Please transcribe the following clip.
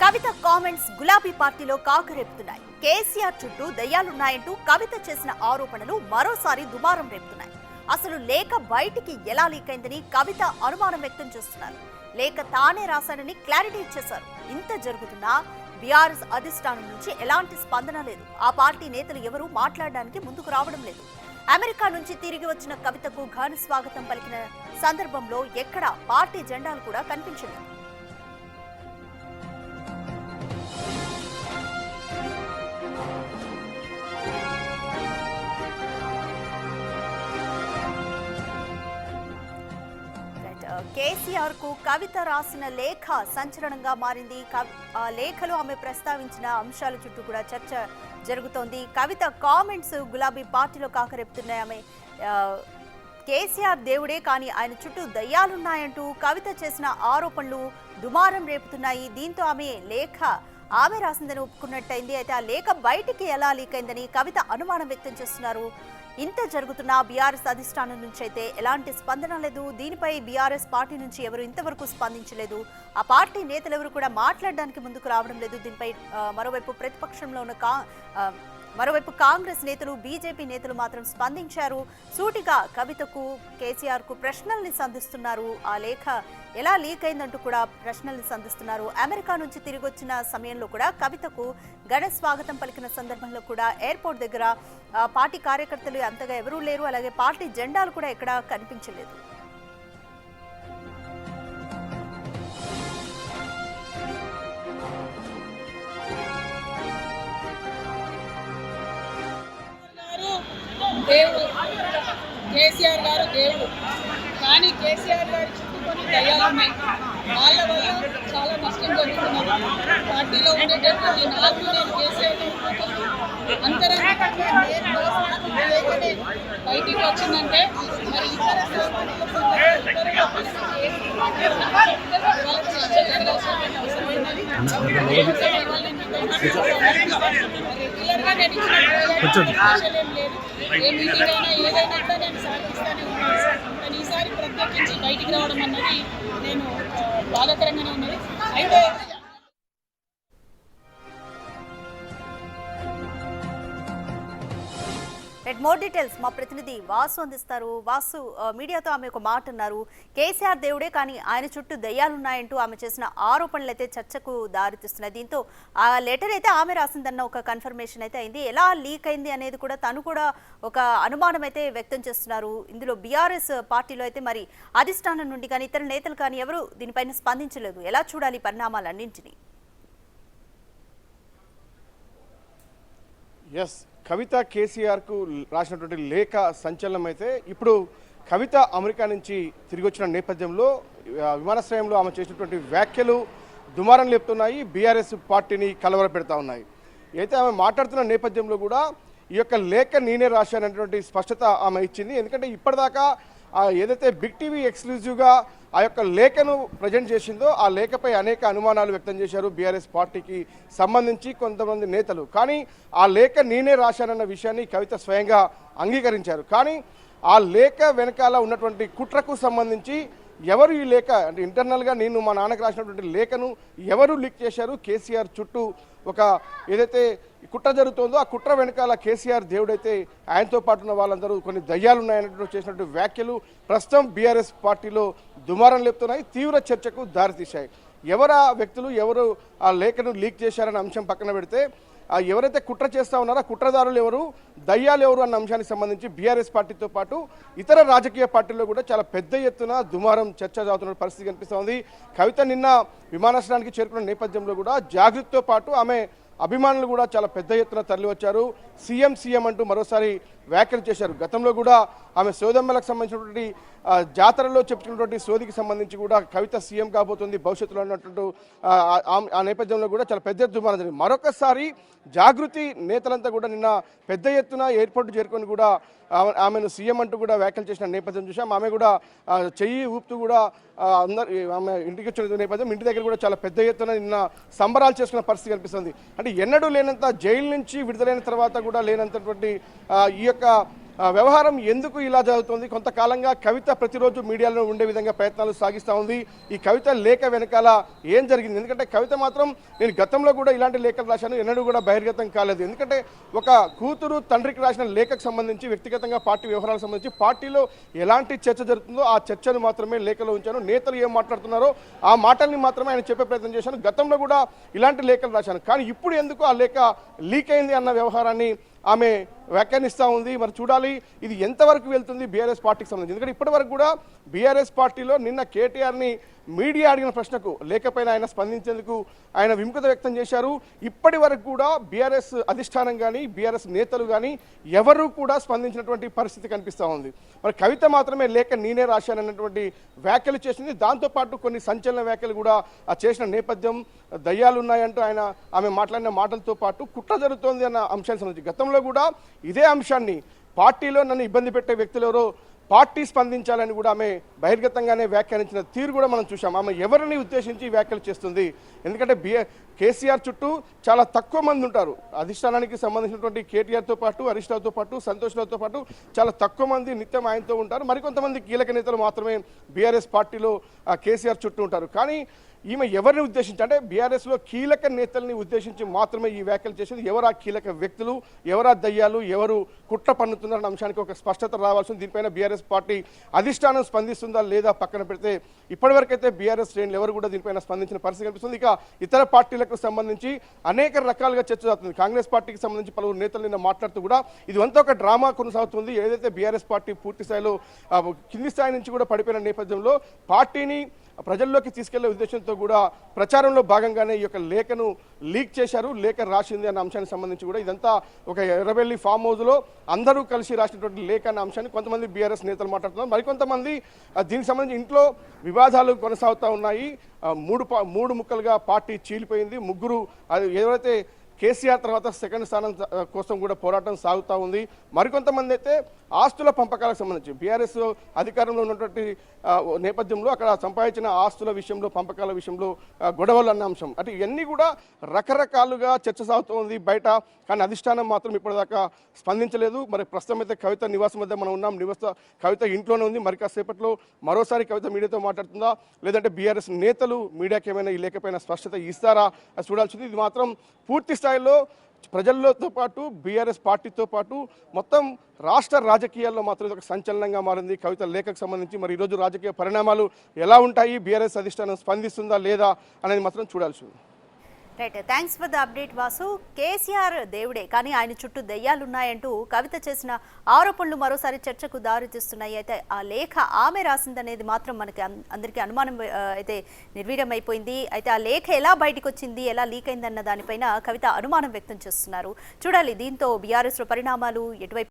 కవిత comments గులాబీ పార్టీలో కాకరేపుతున్నాయి. కేసీఆర్ చుట్టూ దయ్యాలున్నాయంటూ కవిత చేసిన ఆరోపణలు మరోసారి దుమారం రేపుతున్నాయి. అసలు లేఖ బయటికి ఎలా లీక్ అయిందని కవిత అనుమానం వ్యక్తం చేస్తున్నారు. లేఖ తానే రాశానని క్లారిటీ ఇచ్చేశారు. ఇంత జరుగుతున్నా బీఆర్ఎస్ అధిష్టానం నుంచి ఎలాంటి స్పందన లేదు. ఆ పార్టీ నేతలు ఎవరూ మాట్లాడడానికి ముందుకు రావడం లేదు. అమెరికా నుంచి తిరిగి వచ్చిన కవితకు ఘన స్వాగతం పలికిన సందర్భంలో ఎక్కడా పార్టీ జెండాలు కూడా కనిపించలేదు. కేసీఆర్ కు కవిత రాసిన లేఖ సంచలనంగా మారింది. లేఖలో ఆమె ప్రస్తావించిన అంశాల చుట్టూ కూడా చర్చ జరుగుతోంది. కవిత కామెంట్స్ గులాబీ పార్టీలో కాకరేపుతున్నాయి. ఆమె కేసీఆర్ దేవుడే కానీ ఆయన చుట్టూ దయ్యాలున్నాయంటూ కవిత చేసిన ఆరోపణలు దుమారం రేపుతున్నాయి. దీంతో ఆమె రాసిందని ఒప్పుకున్నట్టయింది. అయితే ఆ లేఖ బయటికి ఎలా లీక్ అయిందని కవిత అనుమానం వ్యక్తం చేస్తున్నారు. ఇంత జరుగుతున్నా బీఆర్ఎస్ అధిష్టానం నుంచి అయితే ఎలాంటి స్పందన లేదు. దీనిపై బీఆర్ఎస్ పార్టీ నుంచి ఎవరు ఇంతవరకు స్పందించలేదు. ఆ పార్టీ నేతలు ఎవరు కూడా మాట్లాడడానికి ముందుకు రావడం లేదు. దీనిపై మరోవైపు ప్రతిపక్షంలో ఉన్న మరోవైపు కాంగ్రెస్ నేతలు, బీజేపీ నేతలు మాత్రం స్పందించారు. సూటిగా కవితకు, కేసీఆర్ కు ప్రశ్నల్ని సంధిస్తున్నారు. ఆ లేఖ ఎలా లీక్ అయిందంటూ కూడా ప్రశ్నల్ని సంధిస్తున్నారు. అమెరికా నుంచి తిరిగి వచ్చిన సమయంలో కూడా కవితకు ఘన స్వాగతం పలికిన సందర్భంలో కూడా ఎయిర్పోర్ట్ దగ్గర పార్టీ కార్యకర్తలు అంతగా ఎవరూ లేరు. అలాగే పార్టీ జెండాలు కూడా ఎక్కడా కనిపించలేదు. దేవుడు కేసీఆర్ గారు దేవుడు, కానీ కేసీఆర్ గారి చుట్టూ కొన్ని దయ్యాలున్నాయి. వాళ్ళ వల్ల చాలా నష్టం జరుగుతున్నది. పార్టీలో ఉండేటటువంటి నాకు నేను కేసీఆర్ అంతరంగ బయటికి వచ్చిందంటే మరి ఇతర రెగ్యులర్గా నేను ఇచ్చిన లేదు. ఏ మీటింగ్ అయినా ఏదైనా కూడా నేను సాధిస్తానే ఉన్నాను. కానీ ఈసారి ప్రత్యేకించి బయటికి రావడం అన్నది నేను బాధాకరంగానే ఉన్నది. అయితే మోర్ డీటెయిల్స్ మా ప్రతినిధి వాసు అందిస్తారు. వాసు, మీడియాతో ఆమె ఒక మాట అన్నారు. కేసీఆర్ దేవుడే కానీ ఆయన చుట్టూ దయ్యాలున్నాయంటూ ఆమె చేసిన ఆరోపణలు అయితే చర్చకు దారితీస్తున్నాయి. దీంతో ఆ లెటర్ అయితే ఆమె రాసిందన్న ఒక కన్ఫర్మేషన్ అయితే అయింది. ఎలా లీక్ అయింది అనేది కూడా తను కూడా ఒక అనుమానం అయితే వ్యక్తం చేస్తున్నారు. ఇందులో బీఆర్ఎస్ పార్టీలో అయితే మరి అధిష్టానం నుండి కానీ ఇతర నేతలు కానీ ఎవరు దీనిపైన స్పందించలేదు. ఎలా చూడాలి పరిణామాలన్నింటినీ? కవిత కేసీఆర్కు రాసినటువంటి లేఖ సంచలనం అయితే ఇప్పుడు కవిత అమెరికా నుంచి తిరిగి వచ్చిన నేపథ్యంలో విమానాశ్రయంలో ఆమె చేసినటువంటి వ్యాఖ్యలు దుమారం లేపుతున్నాయి. బీఆర్ఎస్ పార్టీని కలవరపెడతా ఉన్నాయి. అయితే ఆమె మాట్లాడుతున్న నేపథ్యంలో కూడా ఈ యొక్క లేఖ నేనే రాశానటువంటి స్పష్టత ఆమె ఇచ్చింది. ఎందుకంటే ఇప్పటిదాకా ఏదైతే బిగ్ టీవీ ఎక్స్క్లూజివ్గా ఆ యొక్క లేఖను ప్రజెంట్ చేసిందో ఆ లేఖపై అనేక అనుమానాలు వ్యక్తం చేశారు బీఆర్ఎస్ పార్టీకి సంబంధించి కొంతమంది నేతలు. కానీ ఆ లేఖ నేనే రాశానన్న విషయాన్ని కవిత స్వయంగా అంగీకరించారు. కానీ ఆ లేఖ వెనకాల ఉన్నటువంటి కుట్రకు సంబంధించి ఎవరు ఈ లేఖ అంటే ఇంటర్నల్గా నేను మా నాన్నకు రాసినటువంటి లేఖను ఎవరు లీక్ చేశారు, కేసీఆర్ చుట్టూ ఒక ఏదైతే కుట్ర జరుగుతుందో ఆ కుట్ర వెనకాల కేసీఆర్ దేవుడైతే ఆయనతో పాటు ఉన్న వాళ్ళందరూ కొన్ని దయ్యాలు ఉన్నాయన్నట్టు చేసినట్టు వ్యాఖ్యలు ప్రస్తుతం బీఆర్ఎస్ పార్టీలో దుమారం లేపుతున్నాయి. తీవ్ర చర్చకు దారితీశాయి. ఎవరు ఆ వ్యక్తులు, ఎవరు ఆ లేఖను లీక్ చేశారన్న అంశం పక్కన పెడితే ఎవరైతే కుట్ర చేస్తూ ఉన్నారో ఆ కుట్రదారులు ఎవరు, దయ్యాలు ఎవరు అన్న అంశానికి సంబంధించి బీఆర్ఎస్ పార్టీతో పాటు ఇతర రాజకీయ పార్టీల్లో కూడా చాలా పెద్ద ఎత్తున దుమారం చర్చ జరుగుతున్న పరిస్థితి కనిపిస్తోంది. కవిత నిన్న విమానాశ్రయానికి చేరుకున్న నేపథ్యంలో కూడా జాగృతితో పాటు ఆమె అభిమానులు కూడా చాలా పెద్ద ఎత్తున తరలి వచ్చారు. సీఎం అంటూ మరోసారి వ్యాఖ్యలు చేశారు. గతంలో కూడా ఆమె సోదమ్మలకు సంబంధించినటువంటి జాతరలో చెప్పుకున్నటువంటి సోదికి సంబంధించి కూడా కవిత సీఎం కాబోతుంది భవిష్యత్తులో అన్నట్టు ఆ నేపథ్యంలో కూడా చాలా పెద్ద ఎత్తున జరిగింది. మరొకసారి జాగృతి నేతలంతా కూడా నిన్న పెద్ద ఎత్తున ఎయిర్పోర్ట్ చేరుకొని కూడా ఆమెను సీఎం అంటూ కూడా వ్యాఖ్యలు చేసిన నేపథ్యం చూసాం. ఆమె కూడా చెయ్యి ఊపుతూ కూడా అందరు ఆమె ఇంటికి వచ్చిన నేపథ్యం ఇంటి దగ్గర కూడా చాలా పెద్ద ఎత్తున నిన్న సంబరాలు చేసుకున్న పరిస్థితి కనిపిస్తుంది. అంటే ఎన్నడూ లేనంత జైలు నుంచి విడుదలైన తర్వాత కూడా లేనంతటువంటి ఈ యొక్క వ్యవహారం ఎందుకు ఇలా జరుగుతుంది? కొంతకాలంగా కవిత ప్రతిరోజు మీడియాలో ఉండే విధంగా ప్రయత్నాలు సాగిస్తూ ఉంది. ఈ కవిత లేఖ వెనకాల ఏం జరిగింది? ఎందుకంటే కవిత మాత్రం నేను గతంలో కూడా ఇలాంటి లేఖలు రాశాను, ఎన్నడూ కూడా బహిర్గతం కాలేదు. ఎందుకంటే ఒక కూతురు తండ్రికి రాసిన లేఖకు సంబంధించి వ్యక్తిగతంగా పార్టీ వ్యవహారాలకు సంబంధించి పార్టీలో ఎలాంటి చర్చ జరుగుతుందో ఆ చర్చను మాత్రమే లేఖలో ఉంచాను. నేతలు ఏం మాట్లాడుతున్నారో ఆ మాటల్ని మాత్రమే ఆయన చెప్పే ప్రయత్నం చేశాను. గతంలో కూడా ఇలాంటి లేఖలు రాశాను, కానీ ఇప్పుడు ఎందుకు ఆ లేఖ లీక్ అయింది అన్న వ్యవహారాన్ని ఆమె వ్యాఖ్యానిస్తూ ఉంది. మరి చూడాలి ఇది ఎంతవరకు వెళ్తుంది బీఆర్ఎస్ పార్టీకి సంబంధించి. ఎందుకంటే ఇప్పటివరకు కూడా బీఆర్ఎస్ పార్టీలో నిన్న కేటీఆర్ని మీడియా అడిగిన ప్రశ్నకు లేఖపైన ఆయన స్పందించేందుకు ఆయన విముఖత వ్యక్తం చేశారు. ఇప్పటి వరకు కూడా బీఆర్ఎస్ అధిష్టానం కానీ బీఆర్ఎస్ నేతలు కానీ ఎవరూ కూడా స్పందించినటువంటి పరిస్థితి కనిపిస్తూ ఉంది. మరి కవిత మాత్రమే లేఖ నేనే రాశానన్నటువంటి వ్యాఖ్యలు చేసింది. దాంతోపాటు కొన్ని సంచలన వ్యాఖ్యలు కూడా చేసిన నేపథ్యం, దయ్యాలు ఉన్నాయంటూ ఆమె మాట్లాడిన మాటలతో పాటు కుట్ర జరుగుతోంది అన్న అంశానికి సంబంధించి గతంలో కూడా ఇదే అంశాన్ని పార్టీలో నన్ను ఇబ్బంది పెట్టే వ్యక్తులు ఎవరో పార్టీ స్పందించాలని కూడా ఆమె బహిర్గతంగానే వ్యాఖ్యానించిన తీరు కూడా మనం చూసాం. ఆమె ఎవరిని ఉద్దేశించి వ్యాఖ్యలు చేస్తుంది? ఎందుకంటే కేసీఆర్ చుట్టూ చాలా తక్కువ మంది ఉంటారు. అధిష్టానానికి సంబంధించినటువంటి కేటీఆర్తో పాటు, హరీష్ రావుతో పాటు, సంతోష్ రావుతో పాటు చాలా తక్కువ మంది నిత్యం ఆయనతో ఉంటారు. మరికొంతమంది కీలక నేతలు మాత్రమే బీఆర్ఎస్ పార్టీలో కేసీఆర్ చుట్టూ ఉంటారు. కానీ ఈమె ఎవరిని ఉద్దేశించి అంటే బీఆర్ఎస్లో కీలక నేతల్ని ఉద్దేశించి మాత్రమే ఈ వ్యాఖ్యలు చేసింది. ఎవరా కీలక వ్యక్తులు, ఎవరా దయ్యాలు, ఎవరు కుట్ర పన్నుతున్నారన్న అంశానికి ఒక స్పష్టత రావాల్సింది. దీనిపైన బీఆర్ఎస్ పార్టీ అధిష్టానం స్పందిస్తుందా లేదా పక్కన పెడితే ఇప్పటివరకైతే బీఆర్ఎస్ శ్రేణులు ఎవరు కూడా దీనిపైన స్పందించిన పరిస్థితి కనిపిస్తుంది. ఇక ఇతర పార్టీలకు సంబంధించి అనేక రకాలుగా చర్చ జరుగుతుంది. కాంగ్రెస్ పార్టీకి సంబంధించి పలువురు నేతలు నిన్న మాట్లాడుతూ కూడా ఇది అంతా ఒక డ్రామా కొనసాగుతుంది. ఏదైతే బీఆర్ఎస్ పార్టీ పూర్తి స్థాయిలో కింది స్థాయి నుంచి కూడా పడిపోయిన నేపథ్యంలో పార్టీని ప్రజల్లోకి తీసుకెళ్లే ఉద్దేశంతో కూడా ప్రచారంలో భాగంగానే ఈ యొక్క లేఖను లీక్ చేశారు. లేఖ రాసింది అన్న అంశానికి సంబంధించి కూడా ఇదంతా ఒక ఎర్రబెల్లి ఫామ్ హౌస్లో అందరూ కలిసి రాసినటువంటి లేఖ అన్న అంశాన్ని కొంతమంది బీఆర్ఎస్ నేతలు మాట్లాడుతున్నారు. మరికొంతమంది దీనికి సంబంధించి ఇంట్లో వివాదాలు కొనసాగుతూ ఉన్నాయి. మూడు ముక్కలుగా పార్టీ చీలిపోయింది. ముగ్గురు ఎవరైతే కేసీఆర్ తర్వాత సెకండ్ స్థానం కోసం కూడా పోరాటం సాగుతూ ఉంది. మరికొంతమంది అయితే ఆస్తుల పంపకాలకు సంబంధించి బీఆర్ఎస్ అధికారంలో ఉన్నటువంటి నేపథ్యంలో అక్కడ సంపాదించిన ఆస్తుల విషయంలో, పంపకాల విషయంలో గొడవలు అన్న అంశం అంటే ఇవన్నీ కూడా రకరకాలుగా చర్చ సాగుతూ ఉంది బయట. కానీ అధిష్టానం మాత్రం ఇప్పటిదాకా స్పందించలేదు. మరి ప్రస్తుతం అయితే కవిత నివాసం వద్ద మనం ఉన్నాం. కవిత ఇంట్లోనే ఉంది. మరి కాసేపట్లో మరోసారి కవిత మీడియాతో మాట్లాడుతుందా లేదంటే బీఆర్ఎస్ నేతలు మీడియాకి ఏమైనా ఈ లేఖపైన స్పష్టత ఇస్తారా అది చూడాల్సింది. ఇది మాత్రం పూర్తి స్థాయిలో ప్రజలతో పాటు బీఆర్ఎస్ పార్టీతో పాటు మొత్తం రాష్ట్ర రాజకీయాల్లో మాత్రం ఒక సంచలనంగా మారింది కవిత లేఖకు సంబంధించి. మరి ఈరోజు రాజకీయ పరిణామాలు ఎలా ఉంటాయి, బీఆర్ఎస్ అధిష్టానం స్పందిస్తుందా లేదా అనేది మాత్రం చూడాల్సి ఉంది. Right, thanks for the update Vasu. KCR దేవుడే కానీ ఆయన చుట్టూ దెయ్యాలున్నాయంటూ కవిత చేసిన ఆరోపణలు మరోసారి చర్చకు దారితీస్తున్నాయి. అయితే ఆ లేఖ ఆమె రాసిందనేది మాత్రం మనకి అందరికీ అనుమానం అయితే నిర్వీర్యమైపోయింది. అయితే ఆ లేఖ ఎలా బయటకు వచ్చింది, ఎలా లీక్ అయిందన్న దానిపైన కవిత అనుమానం వ్యక్తం చేస్తున్నారు. చూడాలి దీంతో బీఆర్ఎస్లో పరిణామాలు ఎటువైపు